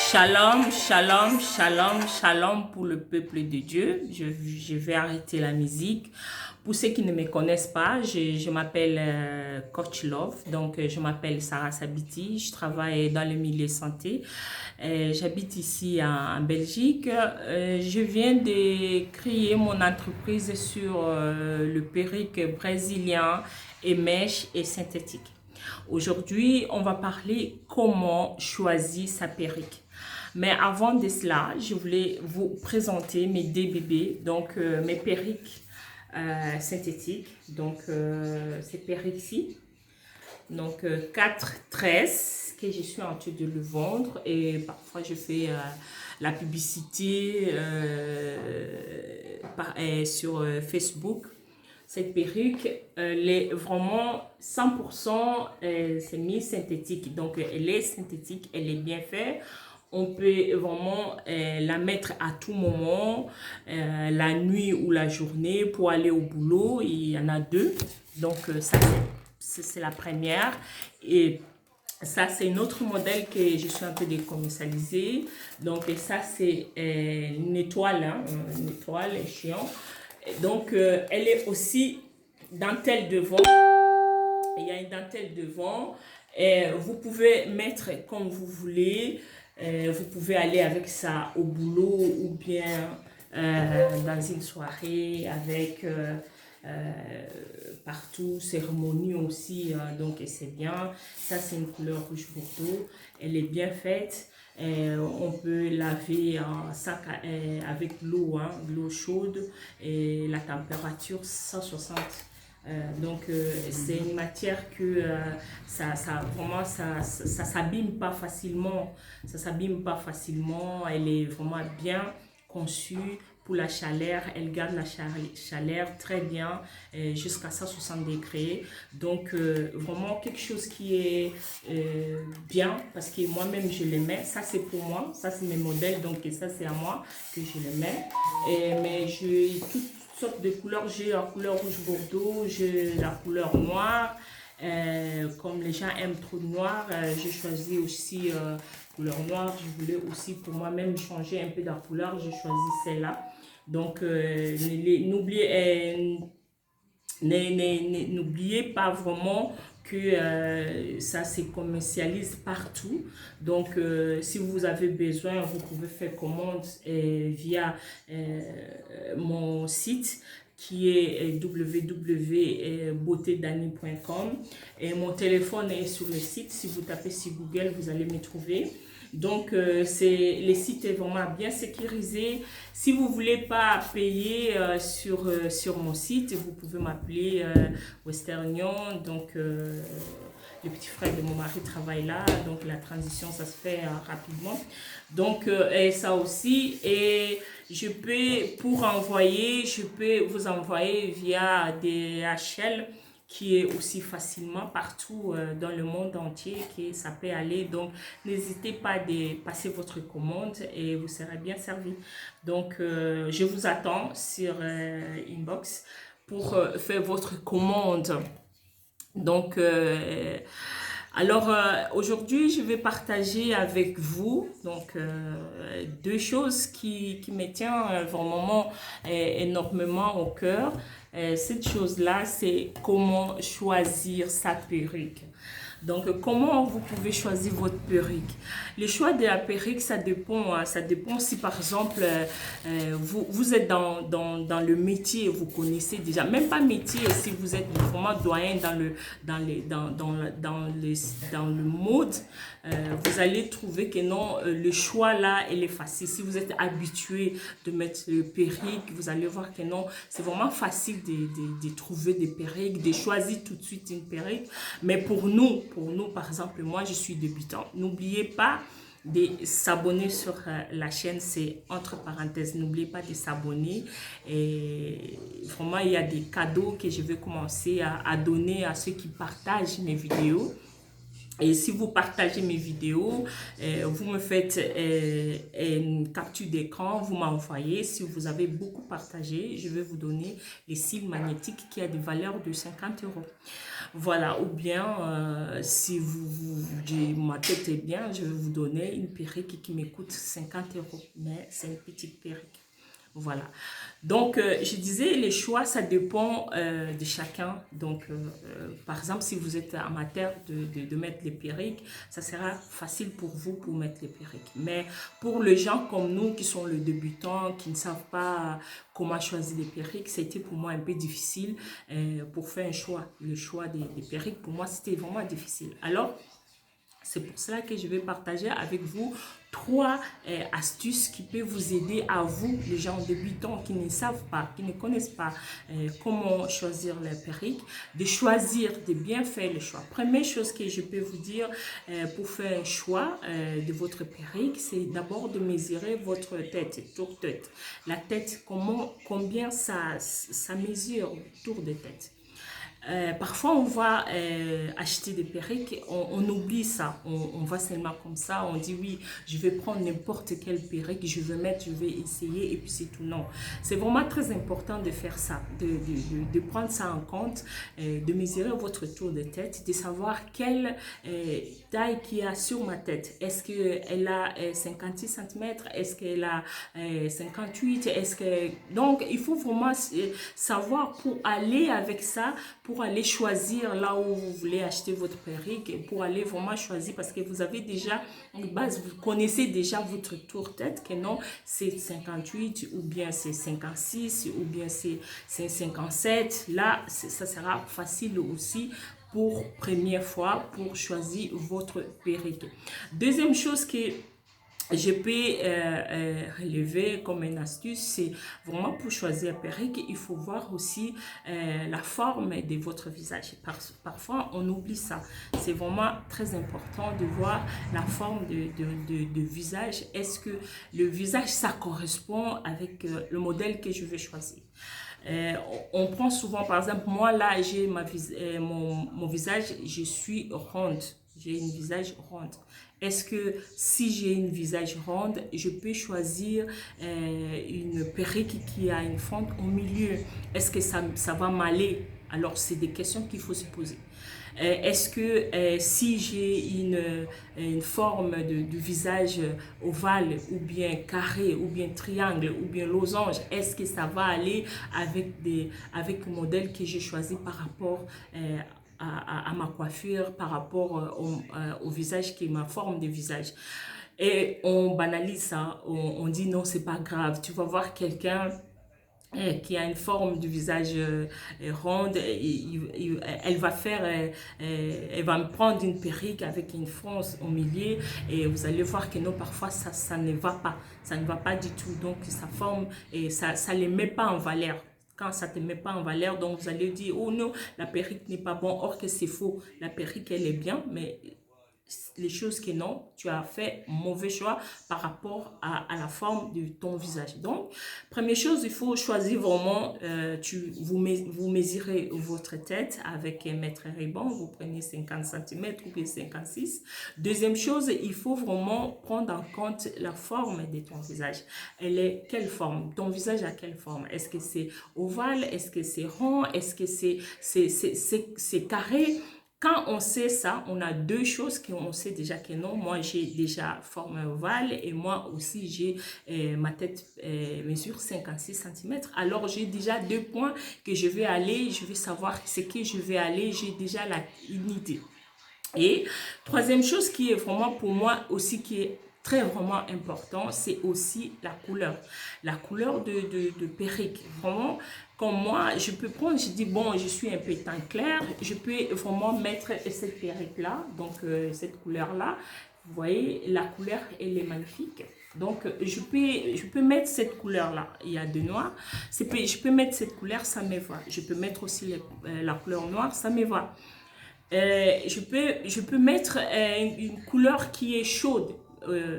Shalom, shalom, shalom, shalom pour le peuple de Dieu. Je vais arrêter la musique. Pour ceux qui ne me connaissent pas, je m'appelle Coach Love. Donc, je m'appelle Sarah Sabiti. Je travaille dans le milieu santé. J'habite ici en Belgique. Je viens de créer mon entreprise sur le perruque brésilien et mèche et synthétique. Aujourd'hui, on va parler comment choisir sa perruque. Mais avant de cela, je voulais vous présenter mes deux bébés, donc mes perruques synthétiques. Donc, ces perruques-ci, donc 4 tresses que je suis en train de le vendre et parfois je fais la publicité sur Facebook. Cette perruque, elle est vraiment 100% semi-synthétique. Donc, elle est synthétique, elle est bien faite. On peut vraiment la mettre à tout moment, la nuit ou la journée pour aller au boulot. Il y en a deux. Donc, ça, c'est la première. Et ça, c'est un autre modèle que je suis en train de commercialiser. Donc, ça, c'est une étoile, hein, une étoile chiant. Donc, elle est aussi dentelle devant. Il y a une dentelle devant. Vous pouvez mettre comme vous voulez. Vous pouvez aller avec ça au boulot ou bien dans une soirée avec partout, cérémonie aussi. Donc, c'est bien. Ça, c'est une couleur rouge bordeaux. Elle est bien faite. On peut laver avec l'eau, hein, l'eau chaude et la température 160. C'est une matière que ça s'abîme pas facilement. Ça s'abîme pas facilement. Elle est vraiment bien conçue pour la chaleur. Elle garde la chaleur très bien jusqu'à 160 degrés. Donc, vraiment quelque chose qui est bien parce que moi-même, je les mets. Ça, c'est pour moi. Ça, c'est mes modèles. Donc, ça, c'est à moi que je les mets. Mais j'ai toutes sortes de couleurs. J'ai la couleur rouge bordeaux, j'ai la couleur noire. Comme les gens aiment trop de noir, j'ai choisi aussi couleur noire. Je voulais aussi pour moi-même changer un peu de la couleur. J'ai choisi celle-là. Donc, n'oubliez pas vraiment que ça se commercialise partout. Donc, si vous avez besoin, vous pouvez faire commande via mon site qui est www.beautedani.com et mon téléphone est sur le site. Si vous tapez sur Google, vous allez me trouver. Donc, le site est vraiment bien sécurisé. Si vous ne voulez pas payer sur mon site, vous pouvez m'appeler Western Union. Donc, le petit frère de mon mari travaille là. Donc, la transition, ça se fait rapidement. Donc, et ça aussi. Et je peux vous envoyer via DHL qui est aussi facilement partout dans le monde entier, que ça peut aller. Donc, n'hésitez pas à passer votre commande et vous serez bien servi. Donc, je vous attends sur Inbox pour faire votre commande. Donc, aujourd'hui, je vais partager avec vous deux choses qui me tiennent vraiment énormément au cœur. Cette chose-là, c'est comment choisir sa perruque. Donc, comment vous pouvez choisir votre perruque? Le choix de la perruque, ça dépend. Hein, ça dépend si, par exemple, vous êtes dans le métier, vous connaissez déjà, même pas métier, si vous êtes vraiment doyen dans le mode, vous allez trouver que non, le choix là, il est facile. Si vous êtes habitué de mettre le perruque, vous allez voir que non, c'est vraiment facile de trouver des perruques, de choisir tout de suite une perruque. Mais pour nous, par exemple, moi, je suis débutant. N'oubliez pas de s'abonner sur la chaîne, c'est entre parenthèses, n'oubliez pas de s'abonner. Et vraiment, il y a des cadeaux que je vais commencer à donner à ceux qui partagent mes vidéos. Et si vous partagez mes vidéos, vous me faites une capture d'écran, vous m'envoyez. Si vous avez beaucoup partagé, je vais vous donner les cils magnétiques qui a des valeurs de 50 euros. Voilà, ou bien si ma tête est bien, je vais vous donner une perruque qui me coûte 50 euros. Mais c'est une petite perruque. Voilà. Donc, je disais, les choix, ça dépend de chacun. Donc, par exemple, si vous êtes amateur de mettre les perruques, ça sera facile pour vous pour mettre les perruques. Mais pour les gens comme nous qui sont les débutants, qui ne savent pas comment choisir les perruques, c'était pour moi un peu difficile pour faire un choix. Le choix des perruques, pour moi, c'était vraiment difficile. Alors, c'est pour cela que je vais partager avec vous 3 astuces qui peuvent vous aider à vous, les gens débutants qui ne savent pas, qui ne connaissent pas comment choisir les perruques, de choisir, de bien faire le choix. Première chose que je peux vous dire pour faire un choix de votre perruque, c'est d'abord de mesurer votre tête, tour tête. La tête, combien ça mesure tour de tête. Parfois, on va acheter des perruques, on oublie ça, on va seulement comme ça, on dit oui, je vais prendre n'importe quelle perruque, je vais mettre, je vais essayer et puis c'est tout. Non, c'est vraiment très important de faire ça, de prendre ça en compte, de mesurer votre tour de tête, de savoir quelle taille qu'il y a sur ma tête. Est-ce qu'elle a 56 cm, est-ce qu'elle a 58, Donc, il faut vraiment savoir pour aller avec ça, pour aller choisir là où vous voulez acheter votre perruque, pour aller vraiment choisir parce que vous avez déjà une base, vous connaissez déjà votre tour tête, que non, c'est 58 ou bien c'est 56 ou bien c'est 57. Là, ça sera facile aussi pour première fois pour choisir votre perruque. Deuxième chose que je peux relever comme une astuce, c'est vraiment pour choisir un perruque, il faut voir aussi la forme de votre visage. Parfois, on oublie ça. C'est vraiment très important de voir la forme de visage. Est-ce que le visage, ça correspond avec le modèle que je vais choisir? On prend souvent, par exemple, moi là, j'ai mon visage, je suis ronde. J'ai une visage ronde. Est-ce que si j'ai une visage ronde, je peux choisir une perruque qui a une fente au milieu? Est-ce que ça va m'aller? Alors, c'est des questions qu'il faut se poser. Est-ce que si j'ai une forme de visage ovale ou bien carré ou bien triangle ou bien losange, est-ce que ça va aller avec le modèle que j'ai choisi par rapport à ma coiffure, par rapport au visage qui est ma forme de visage? Et on banalise ça, on dit non, c'est pas grave. Tu vas voir quelqu'un qui a une forme du visage ronde, elle va elle va me prendre une perruque avec une fronce au milieu et vous allez voir que non, parfois ça ne va pas, ça ne va pas du tout, donc sa forme et ça les met pas en valeur. Quand ça ne te met pas en valeur, donc vous allez dire, oh non, la perruque n'est pas bon, or que c'est faux, la perruque elle est bien, mais les choses que non, tu as fait mauvais choix par rapport à la forme de ton visage. Donc, première chose, il faut choisir vraiment, vous mesurez votre tête avec un mètre ruban, vous prenez 50 cm ou bien 56. Deuxième chose, il faut vraiment prendre en compte la forme de ton visage. Elle est quelle forme? Ton visage a quelle forme? Est-ce que c'est ovale? Est-ce que c'est rond? Est-ce que c'est carré? Quand on sait ça, on a deux choses qu'on sait déjà que non. Moi, j'ai déjà forme ovale et moi aussi, j'ai ma tête mesure 56 cm. Alors, j'ai déjà 2 points que je vais aller. Je vais savoir ce que je vais aller. J'ai déjà une idée. Et troisième chose qui est vraiment pour moi aussi qui est très vraiment important, c'est aussi la couleur. La couleur de perruque. Vraiment, comme moi, je peux prendre, je dis bon, je suis un peu teint clair, je peux vraiment mettre cette perruque-là, donc cette couleur-là. Vous voyez, la couleur, elle est magnifique. Donc, je peux mettre cette couleur-là. Il y a de noir. Je peux mettre cette couleur, ça me va. Je peux mettre aussi la couleur noire, ça me va. Je peux mettre une couleur qui est chaude.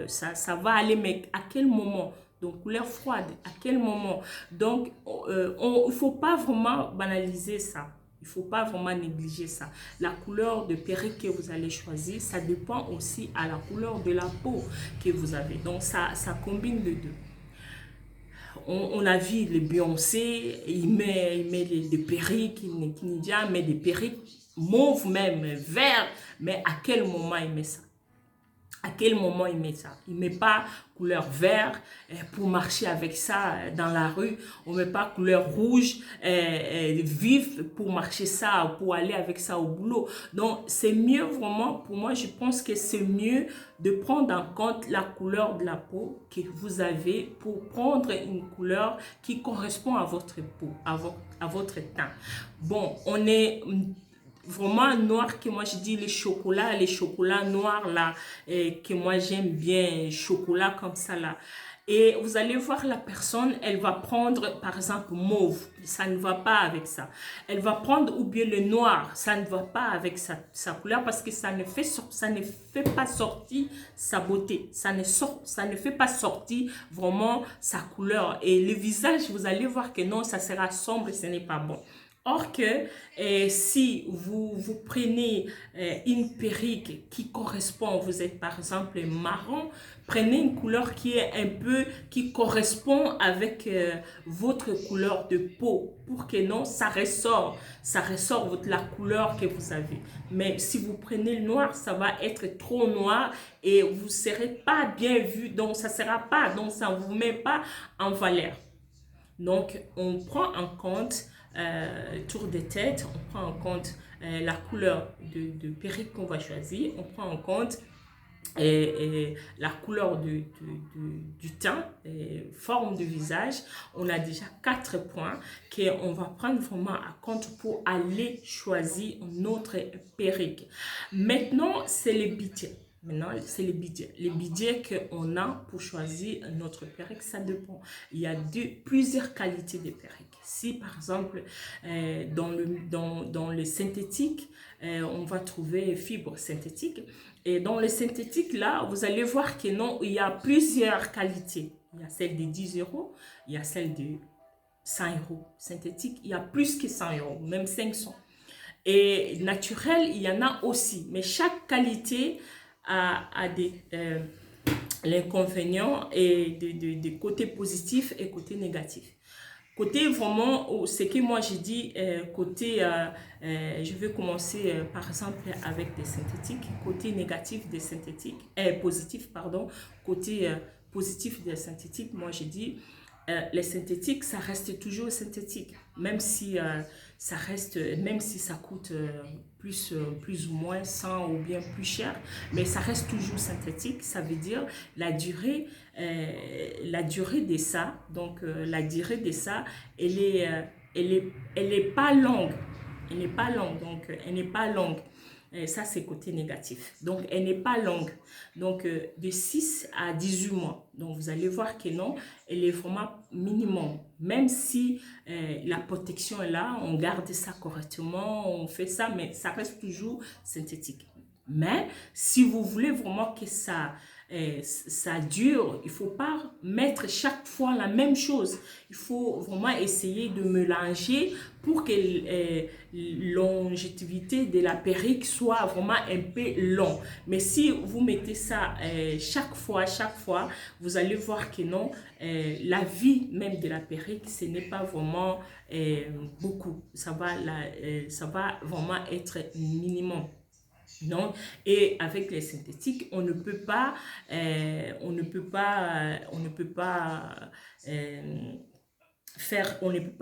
Ça va aller, mais à quel moment? Donc, couleur froide, à quel moment? Donc, il ne faut pas vraiment banaliser ça. Il ne faut pas vraiment négliger ça. La couleur de perruque que vous allez choisir, ça dépend aussi à la couleur de la peau que vous avez. Donc, ça combine les deux. On a vu les Beyoncé, il met des perruques, Nidia met des perruques mauves même, verts, mais à quel moment il met ça? À quel moment il met ça? Il ne met pas couleur vert pour marcher avec ça dans la rue. On ne met pas couleur rouge vive pour marcher ça, pour aller avec ça au boulot. Donc, c'est mieux vraiment, pour moi, je pense que c'est mieux de prendre en compte la couleur de la peau que vous avez pour prendre une couleur qui correspond à votre peau, à votre teint. Bon, on est vraiment noir que moi je dis les chocolats noirs là que moi j'aime bien, chocolat comme ça là. Et vous allez voir la personne, elle va prendre par exemple mauve, ça ne va pas avec ça. Elle va prendre ou bien le noir, ça ne va pas avec sa couleur parce que ça ne fait pas sortir sa beauté, ça ne fait pas sortir vraiment sa couleur. Et le visage, vous allez voir que non, ça sera sombre et ce n'est pas bon. Or que si vous prenez une perruque qui correspond, vous êtes par exemple marron, prenez une couleur qui correspond avec votre couleur de peau pour que non, ça ressort la couleur que vous avez. Mais si vous prenez le noir, ça va être trop noir et vous ne serez pas bien vu, donc ça ne vous met pas en valeur. Donc, on prend en compte tour de tête, on prend en compte la couleur de perruque qu'on va choisir, on prend en compte la couleur du teint, forme du visage. On a déjà 4 points qu'on va prendre vraiment à compte pour aller choisir notre perruque. Maintenant, c'est les budgets. Maintenant, c'est les budgets. Les budgets qu'on a pour choisir notre perruque, ça dépend. Il y a plusieurs qualités de perruque. Si par exemple, dans le synthétique, on va trouver fibres synthétiques. Et dans le synthétique, là, vous allez voir que non, il y a plusieurs qualités. Il y a celle de 10 €, il y a celle de 100 € synthétique. Il y a plus que 100 €, même 500. Et naturel, il y en a aussi. Mais chaque qualité a l'inconvénient et des côtés positifs et côtés négatifs. Côté vraiment, ce que moi j'ai dit, je vais commencer par exemple avec des synthétiques. Côté négatif des synthétiques, positif, pardon. Côté positif des synthétiques, moi j'ai dit, les synthétiques, ça reste toujours synthétique. Même si ça coûte plus ou moins 100 ou bien plus cher, mais ça reste toujours synthétique. Ça veut dire la durée de ça, donc la durée de ça, elle est pas longue. Elle n'est pas longue, donc elle n'est pas longue. Et ça, c'est côté négatif. Donc, elle n'est pas longue. Donc, de 6 à 18 mois. Donc, vous allez voir que non, elle est vraiment minimum. Même si la protection est là, on garde ça correctement, on fait ça, mais ça reste toujours synthétique. Mais si vous voulez vraiment que ça dure, il ne faut pas mettre chaque fois la même chose. Il faut vraiment essayer de mélanger pour que la longévité de la perruque soit vraiment un peu long. Mais si vous mettez ça chaque fois, vous allez voir que non, la vie même de la perruque, ce n'est pas vraiment beaucoup. Ça va vraiment être minimum. Non, et avec les synthétiques, on ne peut pas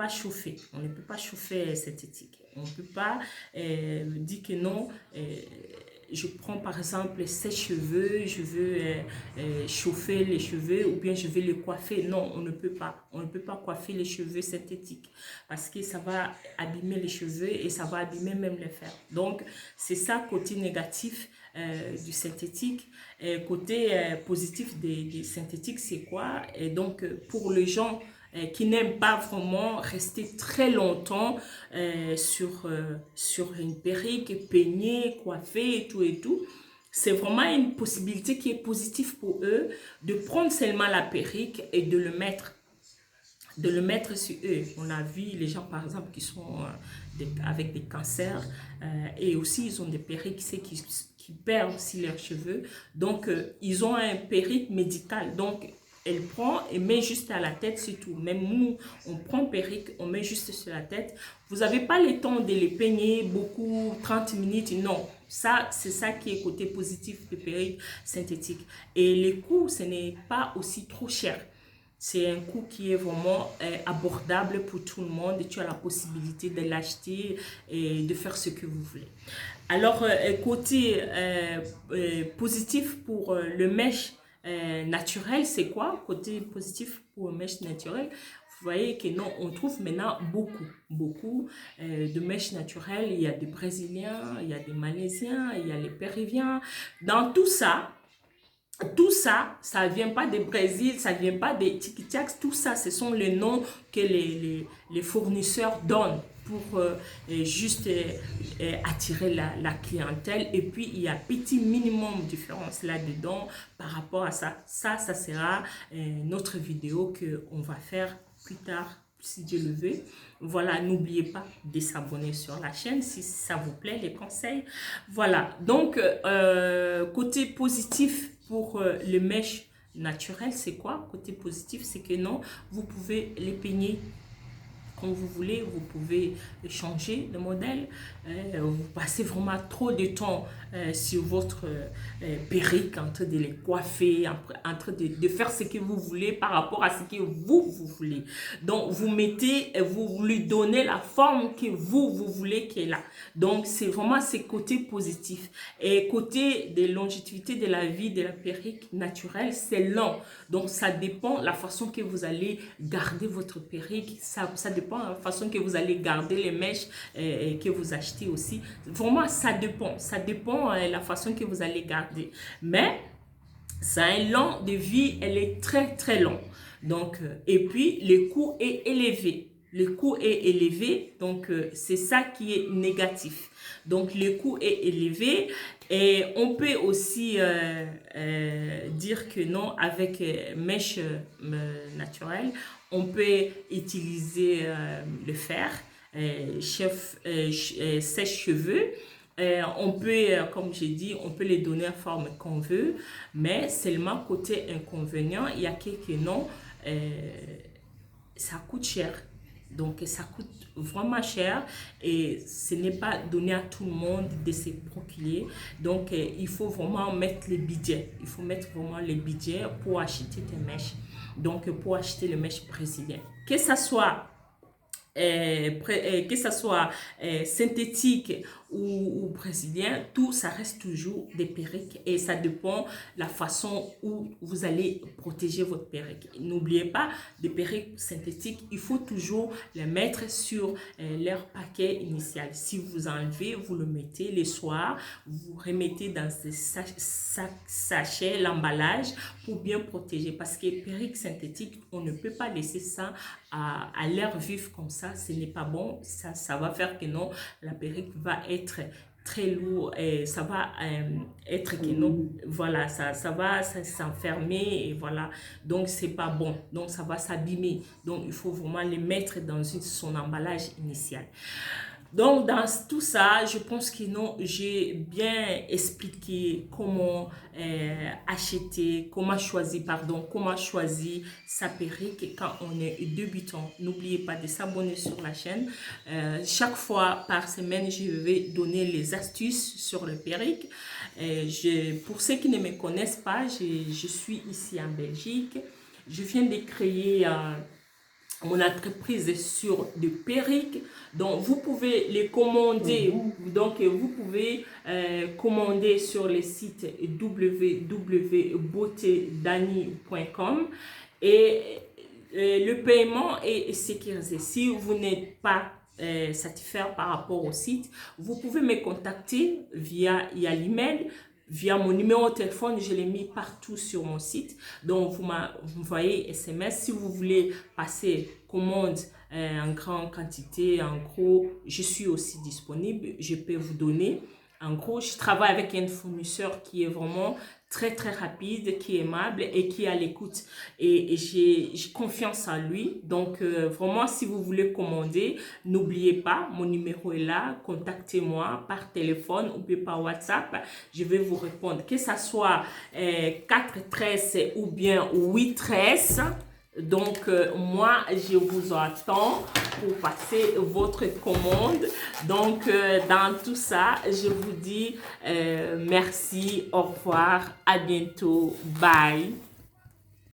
chauffer synthétique. On ne peut pas dire que non. Je prends par exemple ses cheveux, je veux chauffer les cheveux ou bien je veux les coiffer. Non, on ne peut pas. On ne peut pas coiffer les cheveux synthétiques parce que ça va abîmer les cheveux et ça va abîmer même les fers. Donc, c'est ça côté négatif du synthétique. Côté positif des synthétiques, c'est quoi? Et donc, pour les gens qui n'aiment pas vraiment rester très longtemps sur une perruque, peignée, coiffée et tout. C'est vraiment une possibilité qui est positive pour eux de prendre seulement la perruque et de le mettre de le mettre sur eux. On a vu les gens, par exemple, qui sont avec des cancers et aussi ils ont des perruques qui perdent aussi leurs cheveux. Donc, ils ont un perruque médical. Donc, elle prend et met juste à la tête, c'est tout. Même nous, on prend perruque, on met juste sur la tête. Vous n'avez pas le temps de les peigner beaucoup, 30 minutes, non. Ça, c'est ça qui est côté positif de perruque synthétique. Et les coûts, ce n'est pas aussi trop cher. C'est un coût qui est vraiment abordable pour tout le monde. Tu as la possibilité de l'acheter et de faire ce que vous voulez. Alors, côté positif pour le mèche naturel, c'est quoi? Côté positif pour le mèche naturel, vous voyez que non, on trouve maintenant beaucoup de mèches naturelles. Il y a des Brésiliens, il y a des Malaisiens, il y a les Péruviens. Dans tout ça, ça ne vient pas du Brésil, ça ne vient pas des tiki-tacs, tout ça, ce sont les noms que les fournisseurs donnent pour juste attirer la clientèle. Et puis, il y a petit minimum de différence là-dedans par rapport à ça. Ça sera notre vidéo qu'on va faire plus tard, si Dieu le veut. Voilà, n'oubliez pas de s'abonner sur la chaîne si ça vous plaît, les conseils. Voilà, donc, côté positif pour les mèches naturelles, c'est quoi? Côté positif, c'est que non, vous pouvez les peigner quand vous voulez, vous pouvez changer de modèle. Vous passez vraiment trop de temps sur votre perruque, en train de les coiffer, en train de faire ce que vous voulez par rapport à ce que vous voulez. Donc, vous mettez, vous lui donnez la forme que vous voulez qu'elle a. Donc, c'est vraiment ces côtés positifs. Et côté de longévité de la vie de la perruque naturelle, c'est lent. Donc, ça dépend la façon que vous allez garder votre perruque. Ça dépend de la façon que vous allez garder les mèches que vous achetez aussi. Vraiment, ça dépend. Ça dépend de la façon que vous allez garder. Mais, ça a un long de vie, elle est très long. Donc, et puis, le coût est élevé. Le coût est élevé, donc c'est ça qui est négatif. Donc, le coût est élevé et on peut aussi dire que non, avec mèche naturelle, on peut utiliser le fer, sèche-cheveux. On peut, comme j'ai dit, on peut les donner en forme qu'on veut, mais seulement côté inconvénient, il y a quelques noms, ça coûte cher. Donc, ça coûte vraiment cher et ce n'est pas donné à tout le monde de se procurer. Donc, il faut vraiment mettre les budgets. Il faut mettre vraiment les budgets pour acheter tes mèches. Donc, pour acheter les mèches brésiliennes. Que ça soit synthétique ou brésilien, tout ça reste toujours des perruques et ça dépend de la façon où vous allez protéger votre perruque. N'oubliez pas, des perruques synthétiques, il faut toujours les mettre sur leur paquet initial. Si vous enlevez, vous le mettez le soir, vous remettez dans ce sachet, l'emballage pour bien protéger parce que les perruques synthétiques, on ne peut pas laisser ça à l'air vif comme ça, ce n'est pas bon, ça va faire que non, la perruque va être très lourd et ça va être que non, voilà, ça va s'enfermer et voilà, donc c'est pas bon, donc ça va s'abîmer, donc il faut vraiment les mettre dans son emballage initial. Donc, dans tout ça, je pense que non, j'ai bien expliqué comment acheter, comment choisir sa perruque quand on est débutant. N'oubliez pas de s'abonner sur la chaîne. Chaque fois par semaine, je vais donner les astuces sur le perruque. Pour ceux qui ne me connaissent pas, je suis ici en Belgique. Je viens de créer mon entreprise sur des perruques, donc vous pouvez les commander, donc vous pouvez commander sur le site www.beautedani.com et le paiement est sécurisé. Si vous n'êtes pas satisfait par rapport au site, vous pouvez me contacter via l'email. Via mon numéro de téléphone, je l'ai mis partout sur mon site. Donc, vous m'envoyez SMS. Si vous voulez passer commande en grande quantité, en gros, je suis aussi disponible. Je peux vous donner En gros, je travaille avec un fournisseur qui est vraiment très rapide, qui est aimable et qui est à l'écoute. Et j'ai confiance en lui. Donc, vraiment, si vous voulez commander, n'oubliez pas, mon numéro est là. Contactez-moi par téléphone ou bien par WhatsApp. Je vais vous répondre. Que ça soit 4 tresses ou bien 8 tresses. Donc, moi, je vous attends pour passer votre commande. Donc, dans tout ça, je vous dis merci, au revoir, à bientôt, bye.